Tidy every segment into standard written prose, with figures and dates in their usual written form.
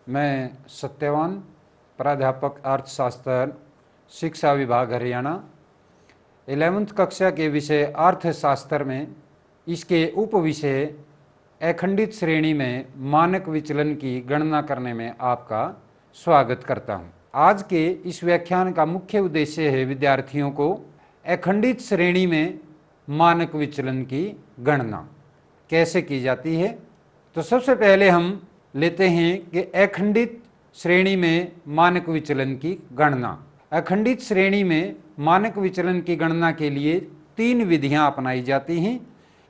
मैं सत्यवान, प्राध्यापक अर्थशास्त्र, शिक्षा विभाग हरियाणा, 11वीं कक्षा के विषय अर्थशास्त्र में इसके उप विषय अखंडित श्रेणी में मानक विचलन की गणना करने में आपका स्वागत करता हूं। आज के इस व्याख्यान का मुख्य उद्देश्य है विद्यार्थियों को अखंडित श्रेणी में मानक विचलन की गणना कैसे की जाती है। तो सबसे पहले हम लेते हैं कि अखंडित श्रेणी में मानक विचलन की गणना। अखंडित श्रेणी में मानक विचलन की गणना के लिए 3 विधियां अपनाई जाती हैं।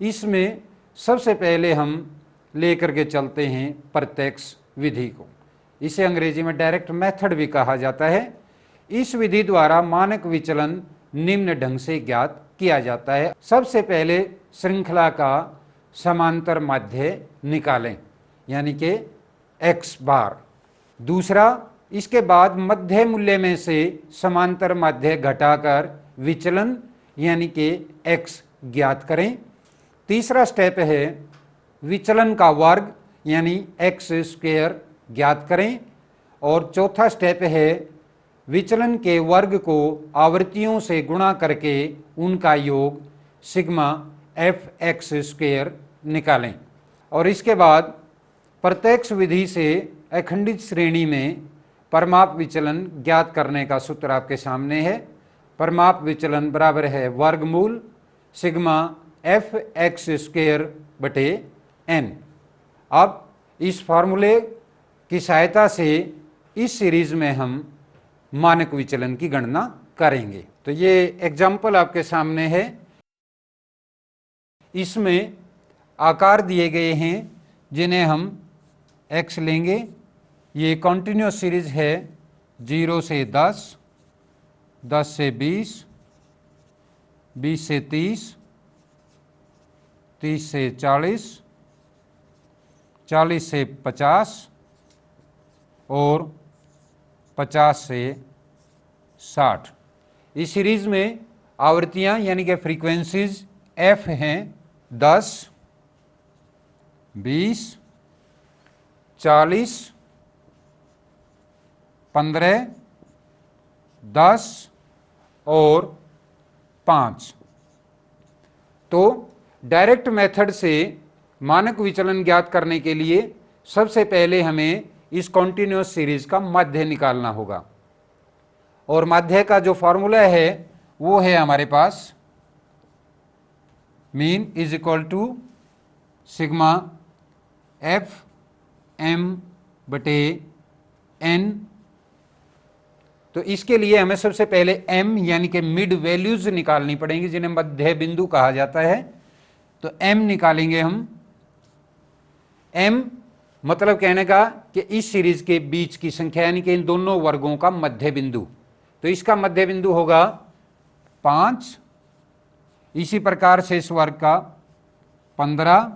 इसमें सबसे पहले हम लेकर के चलते हैं प्रत्यक्ष विधि को। इसे अंग्रेजी में डायरेक्ट मेथड भी कहा जाता है। इस विधि द्वारा मानक विचलन निम्न ढंग से ज्ञात किया जाता है। सबसे पहले श्रृंखला का समांतर माध्य निकालें, यानी कि x बार। दूसरा, इसके बाद मध्य मूल्य में से समांतर माध्य घटाकर विचलन यानी कि x ज्ञात करें। तीसरा स्टेप है विचलन का वर्ग यानी x स्क्वायर ज्ञात करें। और चौथा स्टेप है विचलन के वर्ग को आवृत्तियों से गुणा करके उनका योग सिग्मा f(x) स्क्वायर निकालें। और इसके बाद प्रत्यक्ष विधि से अखंडित श्रेणी में परमाप विचलन ज्ञात करने का सूत्र आपके सामने है। परमाप विचलन बराबर है वर्गमूल सिग्मा f(x) स्क्वायर बटे n। अब इस फार्मूले की सहायता से इस सीरीज में हम मानक विचलन की गणना करेंगे। तो ये एग्जाम्पल आपके सामने है। इसमें आकार दिए गए हैं जिन्हें हम x लेंगे। ये कॉन्टिन्यूस सीरीज है 0 से 10, 10 से 20, 20 से 30, 30 से 40, 40 से 50 और 50 से 60। इस सीरीज में आवृत्तियां यानी कि फ्रीक्वेंसीज f हैं 10, 20, 40, 15, 10 और 5। तो डायरेक्ट मेथड से मानक विचलन ज्ञात करने के लिए सबसे पहले हमें इस कॉन्टिन्यूअस सीरीज का माध्य निकालना होगा। और माध्य का जो फॉर्मूला है वो है हमारे पास mean is equal to sigma f(m) बटे n। तो इसके लिए हमें सबसे पहले m यानी कि मिड वैल्यूज निकालनी पड़ेंगी जिन्हें मध्य बिंदु कहा जाता है। तो m निकालेंगे हम। m मतलब कहने का कि इस सीरीज के बीच की संख्या यानी कि इन दोनों वर्गों का मध्य बिंदु। तो इसका मध्य बिंदु होगा 5। इसी प्रकार से इस वर्ग का 15,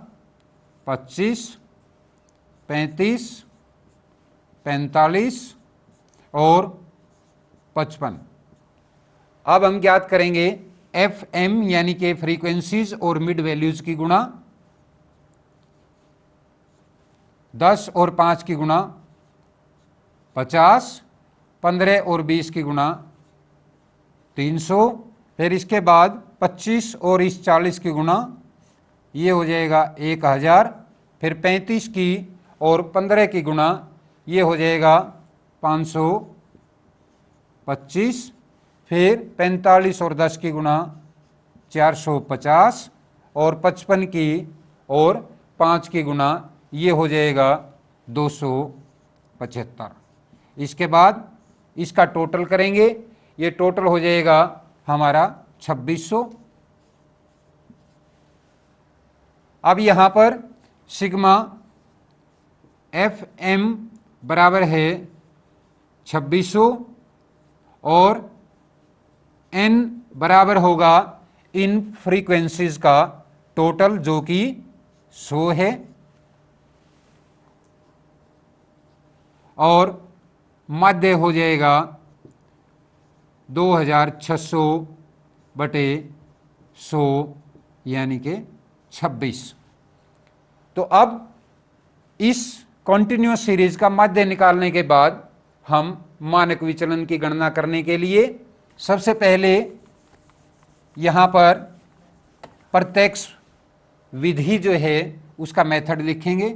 25, 35, 45 और 55। अब हम ज्ञात करेंगे f(m) यानी कि फ्रीक्वेंसीज और मिड वैल्यूज की गुणा। 10 और 5 की गुणा 50, 15 और 20 की गुणा 300। फिर इसके बाद 25 और इस 40 की गुणा, ये हो जाएगा 1000। फिर 35 की और 15 की गुणा, ये हो जाएगा 525। फिर 45 और 10 की गुणा 450 और 55 की और 5 की गुणा, ये हो जाएगा 275। इसके बाद इसका टोटल करेंगे, ये टोटल हो जाएगा हमारा 2600। अब यहां पर सिग्मा f(m) बराबर है 2600 और n बराबर होगा इन फ्रीक्वेंसीज का टोटल जो कि 100 है। और माध्य हो जाएगा 2600 बटे 100 यानी कि 26। तो अब इस कॉन्टिन्यूअस सीरीज का माध्य निकालने के बाद हम मानक विचलन की गणना करने के लिए सबसे पहले यहां पर प्रत्यक्ष विधि जो है उसका मेथड लिखेंगे।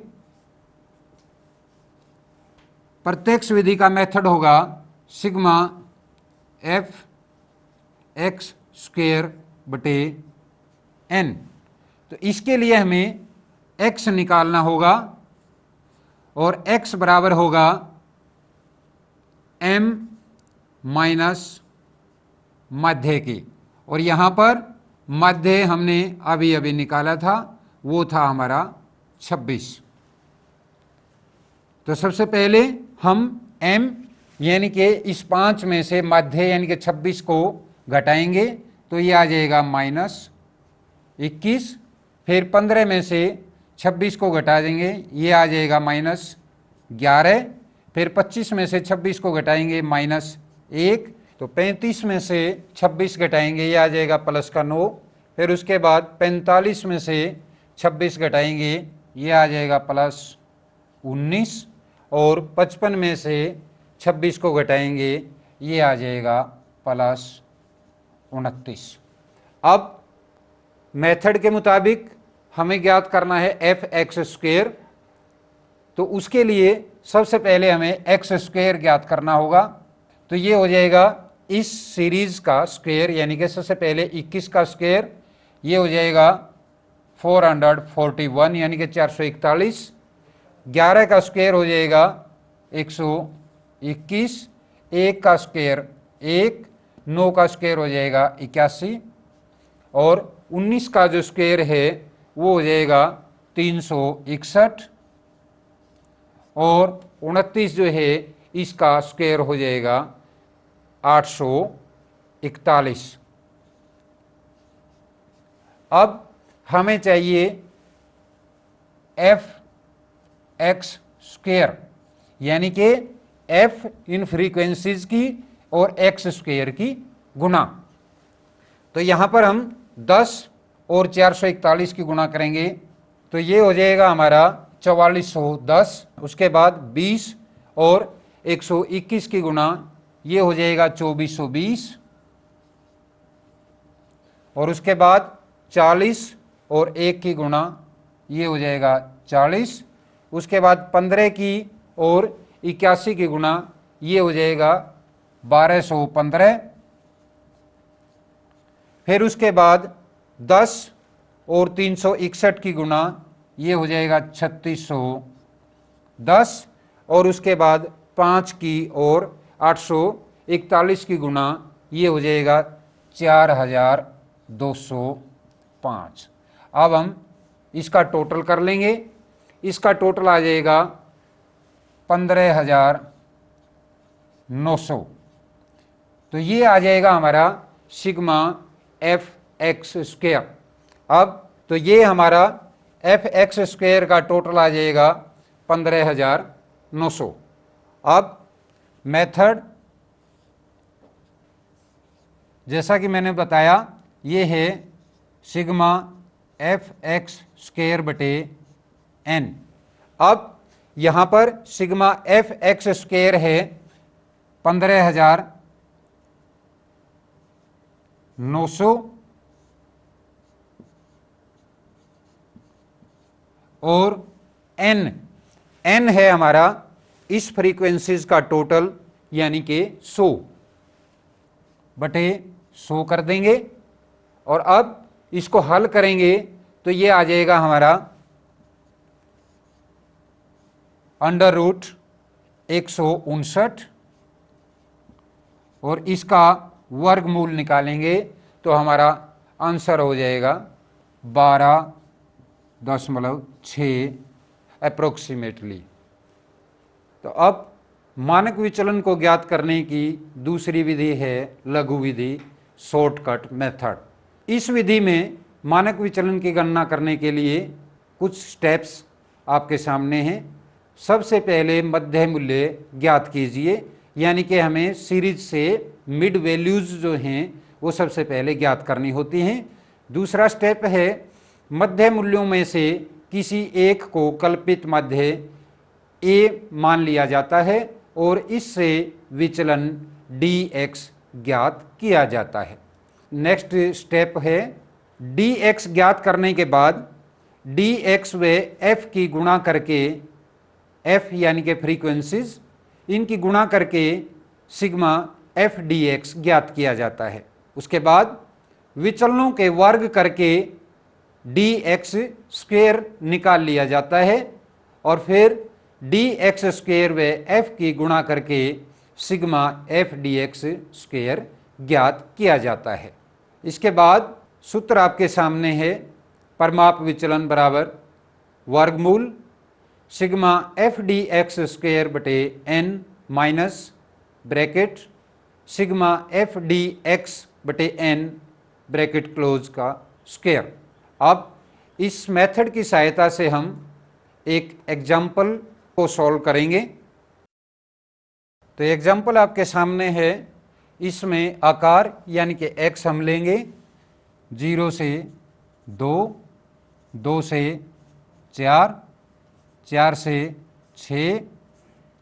प्रत्यक्ष विधि का मेथड होगा सिग्मा एफ एक्स स्क्वेयर बटे एन। तो इसके लिए हमें x निकालना होगा और x बराबर होगा m माइनस माध्य के, और यहाँ पर माध्य हमने अभी अभी निकाला था, वो था हमारा 26। तो सबसे पहले हम m यानी कि इस 5 में से माध्य यानी कि 26 को घटाएंगे तो ये आ जाएगा -21। फिर 15 में से 26 को घटा देंगे, ये आ जाएगा -11। फिर 25 में से 26 को घटाएंगे -1, तो 35 में से 26 घटाएंगे, ये आ जाएगा +9। फिर उसके बाद 45 में से 26 घटाएंगे, ये आ जाएगा +19, और 55 में से 26 को घटाएंगे, ये आ जाएगा +29। अब मेथड के मुताबिक हमें ज्ञात करना है एफ एक्स स्क्वेयर। तो उसके लिए सबसे पहले हमें एक्स स्क्वेयर ज्ञात करना होगा। तो ये हो जाएगा इस सीरीज का स्क्वेयर, यानी कि सबसे पहले 21 का स्क्वेयर, ये हो जाएगा 441 यानी कि 441। 11 का स्क्वेयर हो जाएगा 121, 1 का स्क्वेयर 1, 9 का स्क्वेयर हो जाएगा 81, और 19 का जो स्क्वेयर है वो हो जाएगा 361, और 29 जो है इसका स्क्वायर हो जाएगा 841। अब हमें चाहिए एफ एक्स स्क्वायर, यानी कि एफ इन फ्रीक्वेंसीज की और एक्स स्क्वायर की गुणा। तो यहां पर हम 10 और 441 की गुणा करेंगे तो ये हो जाएगा हमारा 4410। उसके बाद 20 और 121 की गुणा, ये हो जाएगा 2420, और उसके बाद 40 और 1 की गुणा, ये हो जाएगा 40। उसके बाद 15 की और 81 की गुणा, ये हो जाएगा 1215। फिर उसके बाद 10 और 361 की गुणा, ये हो जाएगा 3610, और उसके बाद 5 की और 841 की गुणा, ये हो जाएगा 4205। अब हम इसका टोटल कर लेंगे। इसका टोटल आ जाएगा 15900। तो ये आ जाएगा हमारा सिग्मा एफ एक्स स्क्वायर। अब तो ये हमारा एफ एक्स स्क्वायर का टोटल आ जाएगा 15900। अब मेथड जैसा कि मैंने बताया ये है सिग्मा एफ एक्स स्क्वायर बटे एन। अब यहाँ पर सिग्मा एफ एक्स स्क्वायर है 15900, और एन है हमारा इस फ्रीक्वेंसीज का टोटल, यानी कि 100 बटे 100 कर देंगे। और अब इसको हल करेंगे तो ये आ जाएगा हमारा √159, और इसका वर्गमूल निकालेंगे तो हमारा आंसर हो जाएगा 12.6 अप्रोक्सीमेटली। तो अब मानक विचलन को ज्ञात करने की दूसरी विधि है लघु विधि, शॉर्टकट मेथड। इस विधि में मानक विचलन की गणना करने के लिए कुछ स्टेप्स आपके सामने हैं। सबसे पहले मध्य मूल्य ज्ञात कीजिए, यानी कि हमें सीरीज से मिड वैल्यूज जो हैं वो सबसे पहले ज्ञात करनी होती हैं। दूसरा स्टेप है मध्य मूल्यों में से किसी एक को कल्पित माध्य ए मान लिया जाता है और इससे विचलन dx ज्ञात किया जाता है। नेक्स्ट स्टेप है dx ज्ञात करने के बाद dx व f की गुणा करके, f यानी कि फ्रीक्वेंसीज, इनकी गुणा करके सिग्मा f dx ज्ञात किया जाता है। उसके बाद विचलनों के वर्ग करके dx स्क्वायर निकाल लिया जाता है और फिर dx स्क्वायर व f की गुणा करके सिग्मा f dx स्क्वायर ज्ञात किया जाता है। इसके बाद सूत्र आपके सामने है, परमाप विचलन बराबर वर्गमूल सिग्मा f dx स्क्वायर बटे n minus bracket sigma f dx बटे n ब्रैकेट क्लोज का स्क्वायर। अब इस मेथड की सहायता से हम एक एग्जाम्पल को सॉल्व करेंगे। तो एग्जाम्पल आपके सामने है, इसमें आकार यानी कि x हम लेंगे 0 से 2, 2 से 4, 4 से 6,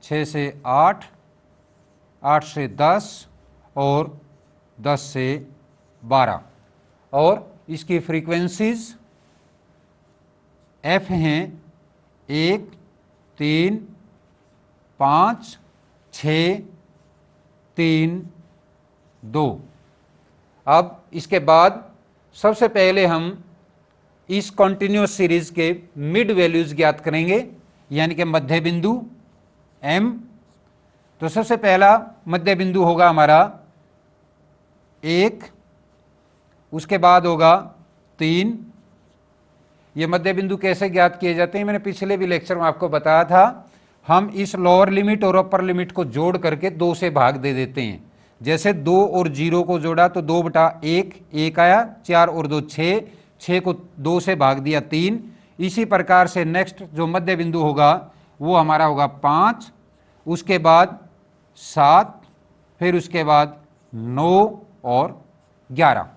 6 से 8, 8 से 10 और 10 से 12 और इसकी फ्रीक्वेंसीज f हैं 1, 3, 5, 6, 3, 2। अब इसके बाद सबसे पहले हम इस कॉन्टिन्यूस सीरीज के मिड वैल्यूज ज्ञात करेंगे, यानी कि मध्य बिंदु m। तो सबसे पहला मध्य बिंदु होगा हमारा 1, उसके बाद होगा 3। ये मध्य बिंदु कैसे ज्ञात किए जाते हैं मैंने पिछले भी लेक्चर में आपको बताया था। हम इस लोअर लिमिट और अपर लिमिट को जोड़ करके 2 से भाग दे देते हैं। जैसे 2 और 0 को जोड़ा तो 2/1 1 आया, 4 और 2 6, 6 को 2 से भाग दिया 3। इसी प्रकार से नेक्स्ट जो मध्य बिंदु होगा वो हमारा होगा 5, उसके बाद 7, फिर उसके बाद 9 और 11।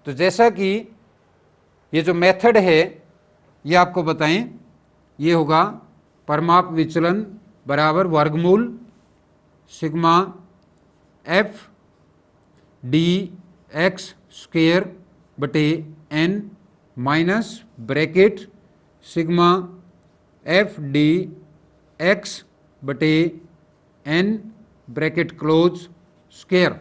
तो जैसा कि ये जो मेथड है ये आपको बताएं, ये होगा परमाप विचलन बराबर वर्गमूल सिग्मा f dx स्क्वायर बटे n minus bracket sigma f dx बटे n ब्रैकेट क्लोज स्क्वायर।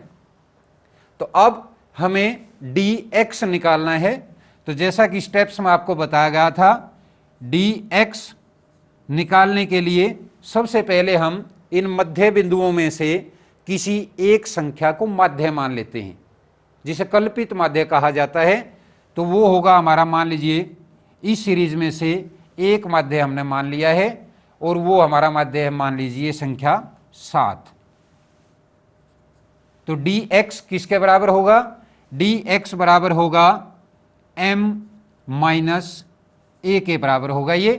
तो अब हमें dx निकालना है। तो जैसा कि स्टेप्स में आपको बताया गया था, dx निकालने के लिए सबसे पहले हम इन मध्य बिंदुओं में से किसी एक संख्या को माध्य मान लेते हैं, जिसे कल्पित माध्य कहा जाता है। तो वो होगा हमारा, मान लीजिए इस सीरीज में से एक माध्य हमने मान लिया है और वो हमारा माध्य है, मान लीजिए संख्या 7। तो dx किसके बराबर होगा? dx बराबर होगा m माइनस a के बराबर होगा ये।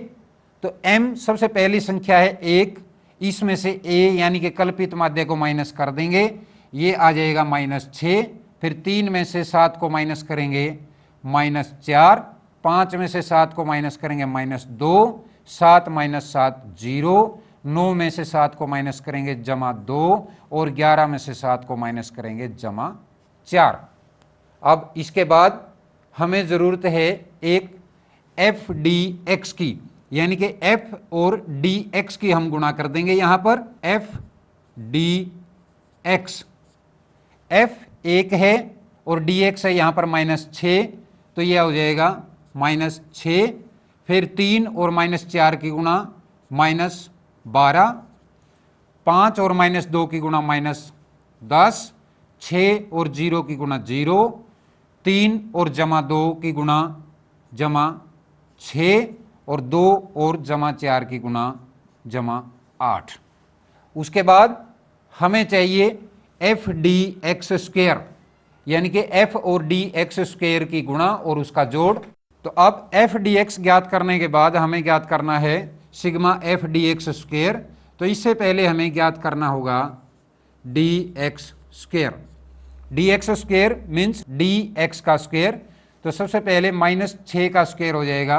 तो m सबसे पहली संख्या है 1, इसमें से a यानी कि कल्पित माध्य को माइनस कर देंगे, ये आ जाएगा -6। फिर 3 में से 7 को माइनस करेंगे -4, 5 में से 7 को माइनस करेंगे -2, 7 - 7 0, 9 में से 7 को माइनस करेंगे +2 और 11 में से 7 को माइनस करेंगे +4। अब इसके बाद हमें ज़रूरत है एक f dx की, यानी कि f और dx की हम गुणा कर देंगे। यहाँ पर f dx, f 1 है और dx है यहाँ पर -6, तो यह हो जाएगा -6। फिर 3 और -4 की गुणा -12, 5 और -2 की गुणा -10, 6 और 0 की गुणा 0, 3 और +2 की गुणा +6 और 2 और +4 की गुणा +8। उसके बाद हमें चाहिए f dx स्क्वायर, यानी कि f और dx स्क्वायर की गुणा और उसका जोड़। तो अब f dx ज्ञात करने के बाद हमें ज्ञात करना है सिग्मा f dx स्क्वायर। तो इससे पहले हमें ज्ञात करना होगा dx square. dx square means dx का स्क्वायर। तो सबसे पहले -6 का स्क्वायर हो जाएगा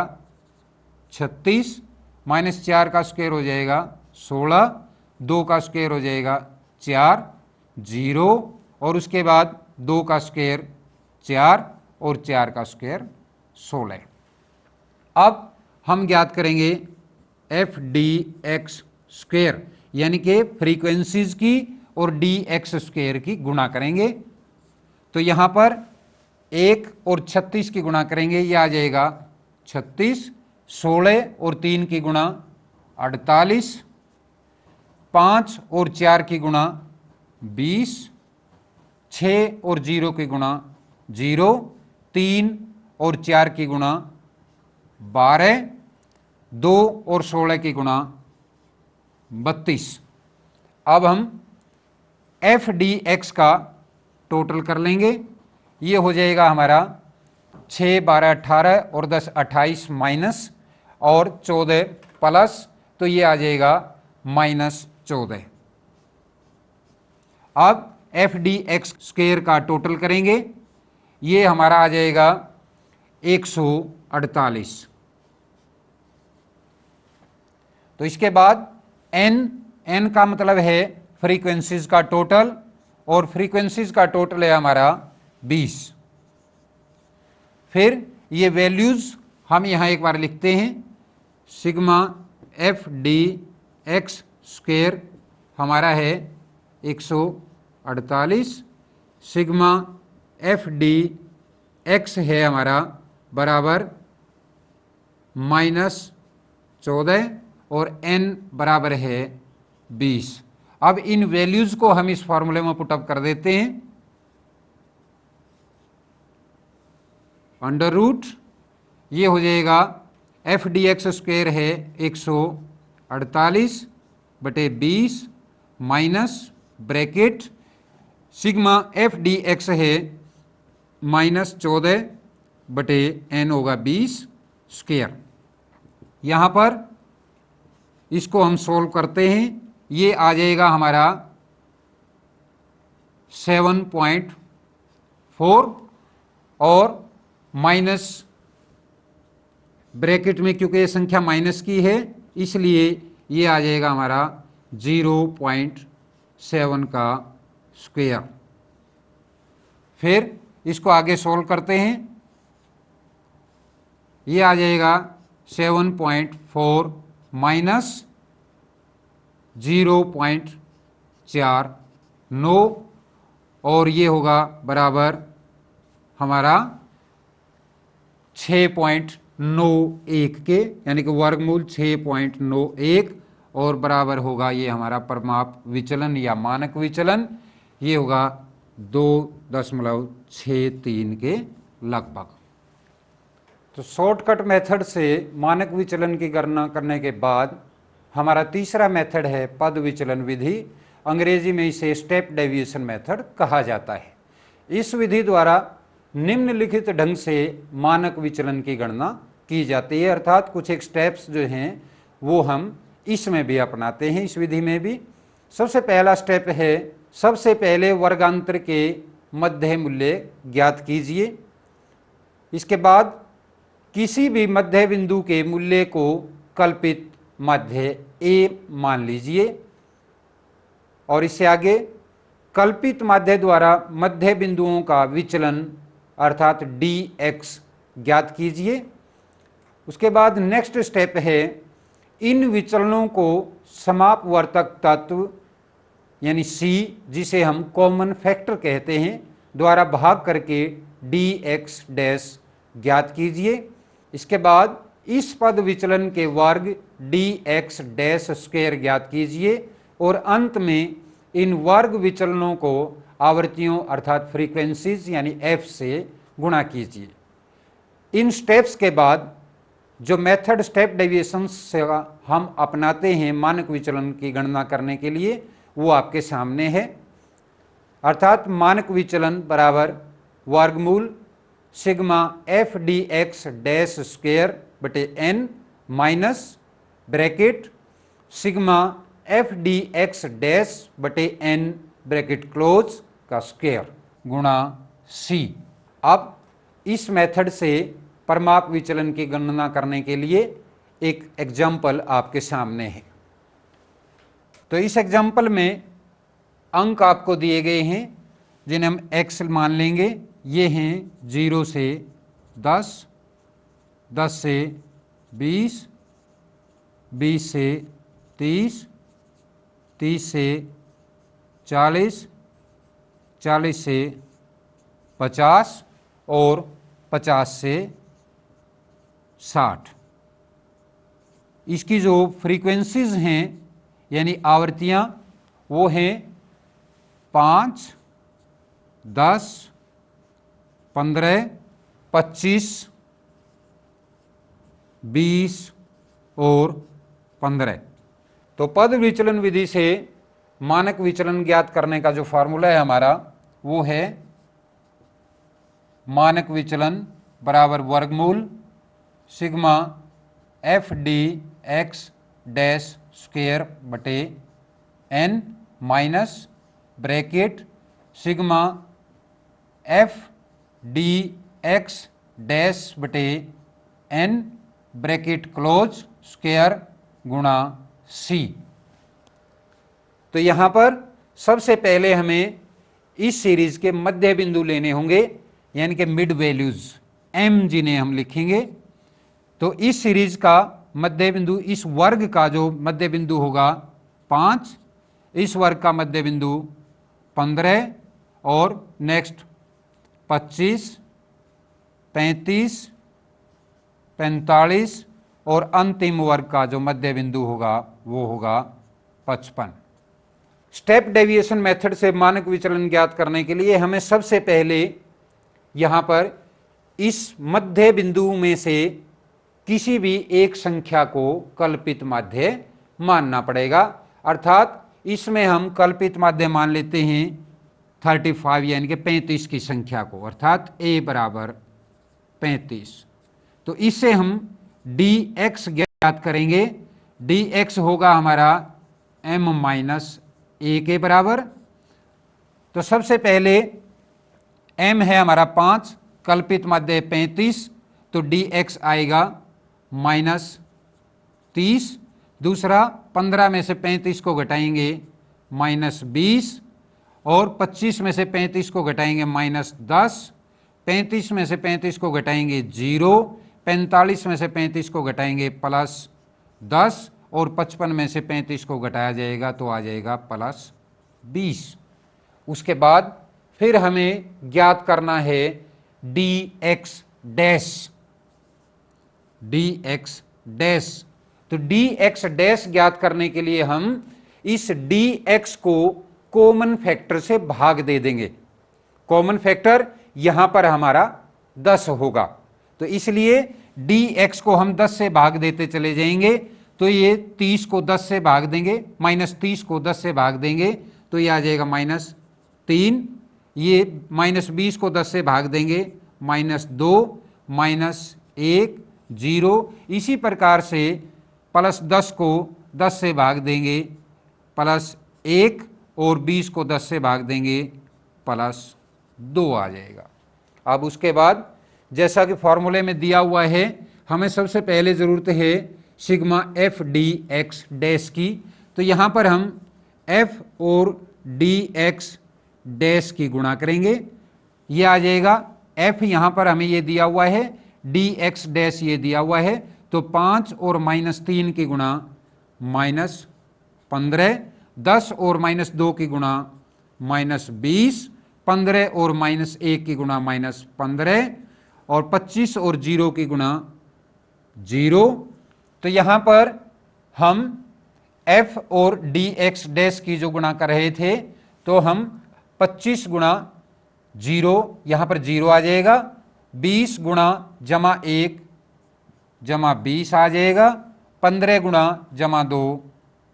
36, -4 का स्क्वायर हो जाएगा 16, 2 का स्क्वायर हो जाएगा 4, 0 और उसके बाद 2 का स्क्वायर 4 और 4 का स्क्वायर 16। अब हम ज्ञात करेंगे एफ डी एक्स स्क्वायर, यानी कि फ्रीक्वेंसीज की और डी एक्स स्क्वायर की गुणा करेंगे। तो यहाँ पर 1 और 36 की गुणा करेंगे, ये आ जाएगा 36, 16 और 3 की गुणा 48, 5 और 4 की गुणा 20, 6 और 0 की गुणा 0, 3 और 4 की गुणा 12, 2 और 16 की गुणा 32। अब हम एफ डी एक्स का टोटल कर लेंगे। ये हो जाएगा हमारा 6, 12, 18 और 10, 28 माइनस और 14 प्लस, तो ये आ जाएगा -14। अब एफ डी एक्स स्क्वायर का टोटल करेंगे, ये हमारा आ जाएगा 148। तो इसके बाद एन का मतलब है फ्रीक्वेंसीज का टोटल, और फ्रीक्वेंसीज का टोटल है हमारा 20। फिर ये वैल्यूज हम यहां एक बार लिखते हैं। Sigma F D x square हमारा है 148, सिग्मा एफ डी एक्स है हमारा बराबर -14 और n बराबर है 20। अब इन वैल्यूज को हम इस फॉर्मूले में पुटअप कर देते हैं। अंडर रूट ये हो जाएगा एफ डी एक्स स्क्वायर है 148 बटे 20 minus bracket sigma F D x है -14 बटे n होगा 20 स्क्वायर। यहाँ पर इसको हम सोल्व करते हैं, ये आ जाएगा हमारा 7.4 और माइनस ब्रैकेट में क्योंकि ये संख्या माइनस की है इसलिए ये आ जाएगा हमारा 0.7 का स्क्वायर। फिर इसको आगे सोल्व करते हैं, ये आ जाएगा 7.4 माइनस 0.49 और ये होगा बराबर हमारा 6.91 के, यानी कि वर्गमूल 6.91 और बराबर होगा ये हमारा परिमाप विचलन या मानक विचलन, ये होगा 2.63 के लगभग। तो शॉर्टकट मेथड से मानक विचलन की गणना करने के बाद हमारा तीसरा मेथड है पद विचलन विधि। अंग्रेजी में इसे स्टेप डेविएशन मेथड कहा जाता है। इस विधि द्वारा निम्नलिखित ढंग से मानक विचलन की गणना की जाती है, अर्थात कुछ एक स्टेप्स जो हैं वो हम इसमें भी अपनाते हैं, इस विधि में भी। सबसे पहला स्टेप है, सबसे पहले वर्गांतर के मध्य मूल्य ज्ञात कीजिए। इसके बाद किसी भी मध्य बिंदु के मूल्य को कल्पित माध्य ए मान लीजिए और इससे आगे कल्पित माध्य द्वारा मध्य बिंदुओं का विचलन अर्थात डी एक्स ज्ञात कीजिए। उसके बाद नेक्स्ट स्टेप है, इन विचलनों को समापवर्तक तत्व यानी सी, जिसे हम कॉमन फैक्टर कहते हैं, द्वारा भाग करके डी एक्स डैश ज्ञात कीजिए। इसके बाद इस पद विचलन के वर्ग डी एक्स डैश स्क्वायर ज्ञात कीजिए और अंत में इन वर्ग विचलनों को आवृत्तियों अर्थात फ्रीक्वेंसीज यानी एफ से गुणा कीजिए। इन स्टेप्स के बाद जो मेथड स्टेप डेविएशन से हम अपनाते हैं मानक विचलन की गणना करने के लिए वो आपके सामने है, अर्थात मानक विचलन बराबर वर्गमूल sigma F D X dash square बटे N minus bracket sigma F D X dash बटे एन ब्रैकेट क्लोज का स्क्वायर गुणा सी। अब इस मेथड से परिमाप विचलन की गणना करने के लिए एक एग्जाम्पल आपके सामने है। तो इस एग्जाम्पल में अंक आपको दिए गए हैं जिन्हें हम x मान लेंगे। ये हैं 0 से 10, 10 से 20, 20 से 30, 30 से 40, 40 से 50 और 50 से 60। इसकी जो फ्रीक्वेंसीज हैं यानी आवृत्तियां वो हैं 5, 10, 15, 25, 20 और 15। तो पद विचलन विधि से मानक विचलन ज्ञात करने का जो फार्मूला है हमारा वो है मानक विचलन बराबर वर्गमूल sigma F D X dash square बटे N minus bracket sigma F D X dash बटे एन ब्रैकेट क्लोज स्क्वायर गुणा सी। तो यहाँ पर सबसे पहले हमें इस सीरीज के मध्य बिंदु लेने होंगे यानी कि मिड वैल्यूज एम जिन्हें हम लिखेंगे। तो इस सीरीज का मध्य बिंदु, इस वर्ग का जो मध्य बिंदु होगा 5, इस वर्ग का मध्य बिंदु 15 और नेक्स्ट 25, 35, 45 और अंतिम वर्ग का जो मध्य बिंदु होगा वो होगा 55। स्टेप डेविएशन मेथड से मानक विचलन ज्ञात करने के लिए हमें सबसे पहले यहाँ पर इस मध्य बिंदु में से किसी भी एक संख्या को कल्पित माध्य मानना पड़ेगा। अर्थात इसमें हम कल्पित माध्य मान लेते हैं 35 यानी कि 35 की संख्या को, अर्थात a बराबर 35। तो इससे हम dx ज्ञात करेंगे। dx होगा हमारा m माइनस a के बराबर। तो सबसे पहले m है हमारा 5, कल्पित माध्य 35, तो dx आएगा -30। दूसरा 15 में से 35 को घटाएंगे -20 और 25 में से 35 को घटाएंगे -10, 35 में से 35 को घटाएंगे 0, 45 में से 35 को घटाएंगे +10 और 55 में से 35 को घटाया जाएगा तो आ जाएगा +20। उसके बाद फिर हमें ज्ञात करना है dx डैश, dx डैश। तो dx डैश ज्ञात करने के लिए हम इस dx को कॉमन फैक्टर से भाग दे देंगे। कॉमन फैक्टर यहां पर हमारा 10 होगा, तो इसलिए dx को हम 10 से भाग देते चले जाएंगे। तो ये 30 को 10 से भाग देंगे, -30 को 10 से भाग देंगे तो ये आ जाएगा -3। ये -20 को 10 से भाग देंगे -2, -1, 0। इसी प्रकार से +10 को 10 से भाग देंगे +1 और 20 को 10 से भाग देंगे +2 आ जाएगा। अब उसके बाद जैसा कि फॉर्मूले में दिया हुआ है, हमें सबसे पहले ज़रूरत है sigma F D X dash की। तो यहाँ पर हम f और dx डैश की गुणा करेंगे, ये आ जाएगा f। यहाँ पर हमें ये दिया हुआ है, dx डैश ये दिया हुआ है, तो 5 और -3 की गुणा -15, 10 और -2 की गुणा -20, 15 और -1 की गुणा -15 और 25 और 0 की गुणा 0। तो यहाँ पर हम f और dx डैश की जो गुणा कर रहे थे, तो हम 25 गुणा 0, यहाँ पर 0 आ जाएगा, 20 गुणा +1 +20 आ जाएगा, 15 गुणा +2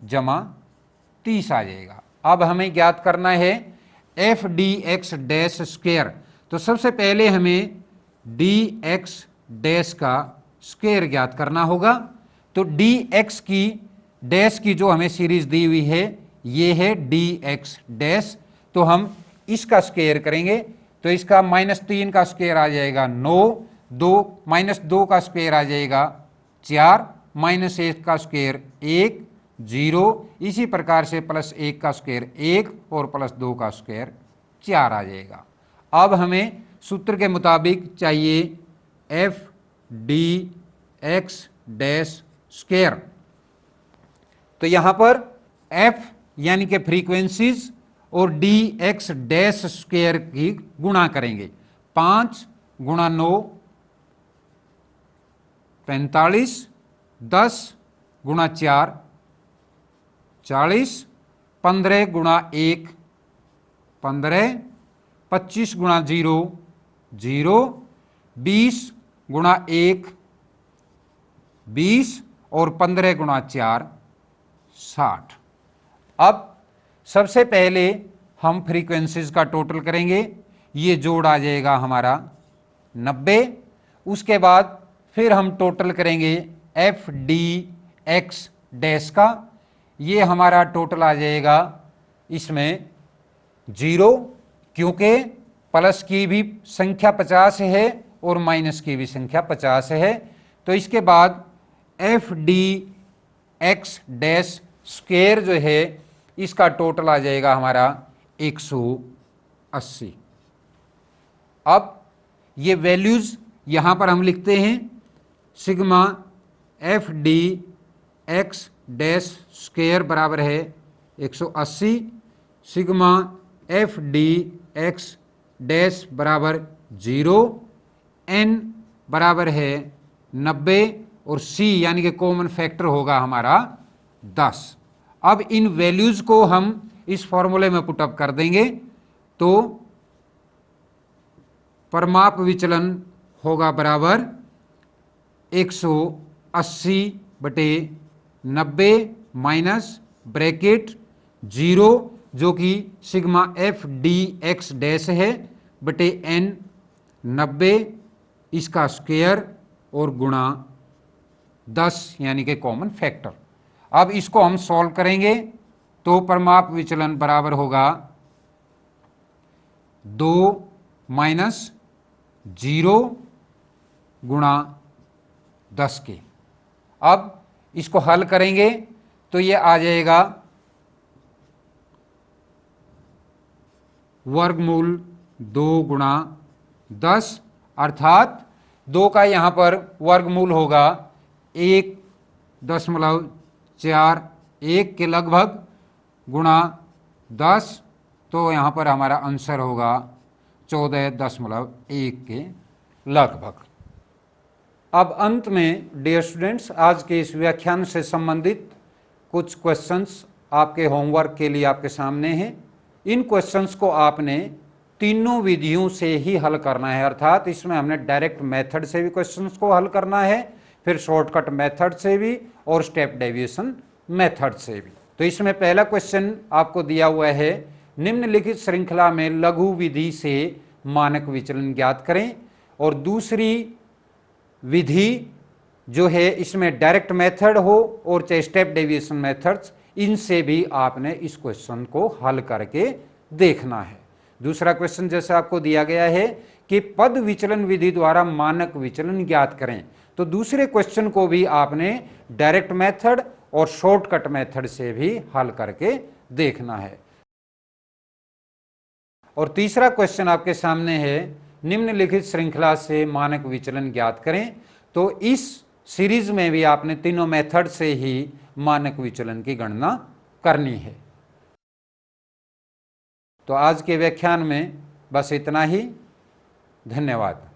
+30 आ जाएगा। अब हमें ज्ञात करना है F D X dash square. तो सबसे पहले हमें dx डैश का स्क्वायर ज्ञात करना होगा। तो dx की डैश की जो हमें सीरीज दी हुई है ये है dx डैश, तो हम इसका स्क्वायर करेंगे। तो इसका -3 का स्क्वायर आ जाएगा 9, -2 का स्क्वायर आ जाएगा 4 माइनस 1 का स्क्वायर 1, 0, इसी प्रकार से प्लस 1 का स्क्वायर 1 और प्लस 2 का स्क्वायर 4 आ जाएगा। अब हमें सूत्र के मुताबिक चाहिए F D X dash square. तो यहां पर एफ यानी कि फ्रीक्वेंसीज और डी एक्स डैश स्क्वायर की गुणा करेंगे। 5 गुणा 9 45, 10 गुणा 4 40, 15 गुणा 1 15, 25 गुणा 0 0, 20 गुणा 1 20 और 15 गुणा 4 60। अब सबसे पहले हम फ्रीक्वेंसीज का टोटल करेंगे, ये जोड़ आ जाएगा हमारा 90। उसके बाद फिर हम टोटल करेंगे एफ डी एक्स डैश का, ये हमारा टोटल आ जाएगा इसमें 0, क्योंकि प्लस की भी संख्या 50 है और माइनस की भी संख्या 50 है। तो इसके बाद F D X dash square जो है इसका टोटल आ जाएगा हमारा 180। अब ये वैल्यूज यहां पर हम लिखते हैं, sigma F D X dash square बराबर है 180, sigma F D X dash बराबर 0, एन बराबर है 90 और सी यानी कि कॉमन फैक्टर होगा हमारा 10। अब इन वैल्यूज को हम इस फॉर्मूले में पुटअप कर देंगे तो परमाप विचलन होगा बराबर 180 बटे 90 माइनस ब्रैकेट 0 जो कि sigma F D X dash है बटे एन 90 इसका स्क्वायर और गुणा 10 यानी कि कॉमन फैक्टर। अब इसको हम सॉल्व करेंगे तो परमाप विचलन बराबर होगा 2 माइनस 0 गुणा 10 के। अब इसको हल करेंगे तो ये आ जाएगा वर्गमूल 2 गुणा 10, अर्थात 2 का यहाँ पर वर्गमूल होगा 1.41 के लगभग गुणा 10, तो यहाँ पर हमारा आंसर होगा 14.1 के लगभग। अब अंत में डियर स्टूडेंट्स, आज के इस व्याख्यान से संबंधित कुछ क्वेश्चंस आपके होमवर्क के लिए आपके सामने हैं। इन क्वेश्चंस को आपने तीनों विधियों से ही हल करना है, अर्थात इसमें हमने डायरेक्ट मेथड से भी क्वेश्चंस को हल करना है, फिर शॉर्टकट मेथड से भी और स्टेप डेविएशन मेथड से भी। तो इसमें पहला क्वेश्चन आपको दिया हुआ है, निम्नलिखित श्रृंखला में लघु विधि से मानक विचलन ज्ञात करें। और दूसरी विधि जो है इसमें डायरेक्ट मेथड हो और चाहे स्टेप डेविएशन मेथड्स, इनसे भी आपने इस क्वेश्चन को हल करके देखना है। दूसरा क्वेश्चन जैसे आपको दिया गया है कि पद विचलन विधि द्वारा मानक विचलन ज्ञात करें, तो दूसरे क्वेश्चन को भी आपने डायरेक्ट मेथड और शॉर्टकट मेथड से भी हल करके देखना है। और तीसरा क्वेश्चन आपके सामने है, निम्नलिखित श्रृंखला से मानक विचलन ज्ञात करें, तो इस सीरीज में भी आपने तीनों मेथड से ही मानक विचलन की गणना करनी है। तो आज के व्याख्यान में बस इतना ही। धन्यवाद।